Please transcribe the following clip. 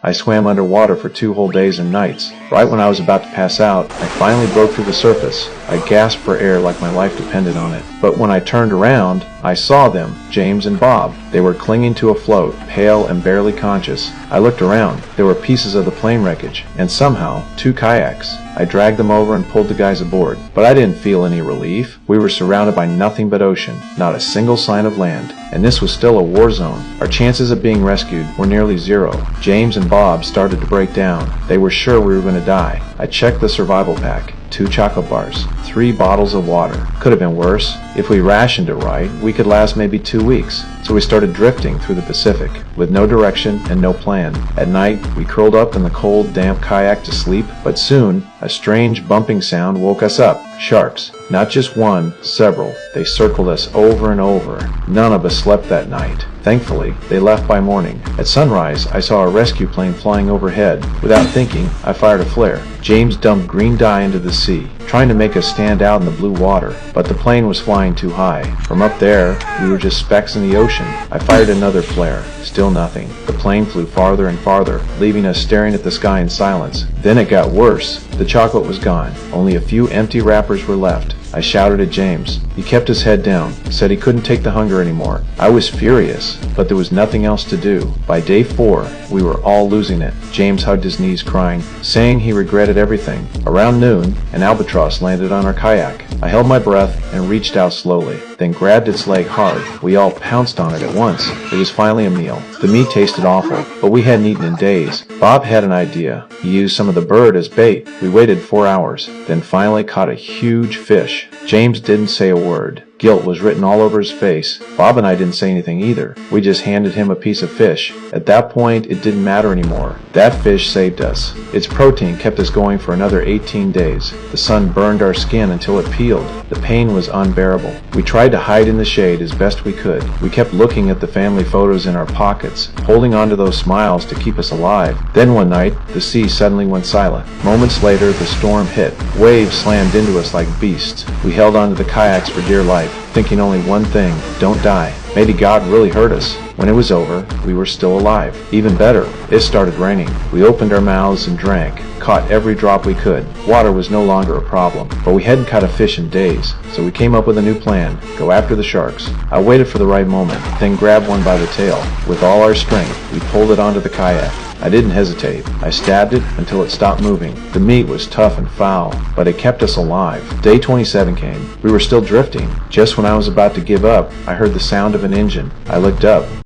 I swam underwater for 2 whole days and nights. Right when I was about to pass out, I finally broke through the surface. I gasped for air like my life depended on it. But when I turned around, I saw them, James and Bob. They were clinging to a float, pale and barely conscious. I looked around. There were pieces of the plane wreckage, and somehow, 2 kayaks. I dragged them over and pulled the guys aboard. But I didn't feel any relief. We were surrounded by nothing but ocean, not a single sign of land. And this was still a war zone. Our chances of being rescued were nearly zero. James and Bob started to break down. They were sure we were going to die. I checked the survival pack. 2 chocolate bars, 3 bottles of water. Could have been worse. If we rationed it right, we could last maybe 2 weeks. So we started drifting through the Pacific, with no direction and no plan. At night, we curled up in the cold, damp kayak to sleep, but soon, a strange bumping sound woke us up. Sharks. Not just one, several. They circled us over and over. None of us slept that night. Thankfully, they left by morning. At sunrise, I saw a rescue plane flying overhead. Without thinking, I fired a flare. James dumped green dye into the sea, trying to make us stand out in the blue water, but the plane was flying too high. From up there, we were just specks in the ocean. I fired another flare. Still nothing. The plane flew farther and farther, leaving us staring at the sky in silence. Then it got worse. The chocolate was gone. Only a few empty wrappers were left. I shouted at James. He kept his head down, said he couldn't take the hunger anymore. I was furious, but there was nothing else to do. By day 4, we were all losing it. James hugged his knees crying, saying he regretted everything. Around noon, an albatross landed on our kayak. I held my breath and reached out slowly, then grabbed its leg hard. We all pounced on it at once. It was finally a meal. The meat tasted awful, but we hadn't eaten in days. Bob had an idea. He used some of the bird as bait. We waited 4 hours, then finally caught a huge fish. James didn't say a word. Guilt was written all over his face. Bob and I didn't say anything either. We just handed him a piece of fish. At that point, it didn't matter anymore. That fish saved us. Its protein kept us going for another 18 days. The sun burned our skin until it peeled. The pain was unbearable. We tried to hide in the shade as best we could. We kept looking at the family photos in our pockets, holding on to those smiles to keep us alive. Then one night, the sea suddenly went silent. Moments later, the storm hit. Waves slammed into us like beasts. We held onto the kayaks for dear life, thinking only one thing: don't die. Maybe God really hurt us. When it was over, we were still alive. Even better, it started raining. We opened our mouths and drank, caught every drop we could. Water was no longer a problem, but we hadn't caught a fish in days, so we came up with a new plan: go after the sharks. I waited for the right moment, then grabbed one by the tail. With all our strength, we pulled it onto the kayak. I didn't hesitate. I stabbed it until it stopped moving. The meat was tough and foul, but it kept us alive. Day 27 came. We were still drifting. Just when I was about to give up, I heard the sound of an engine. I looked up.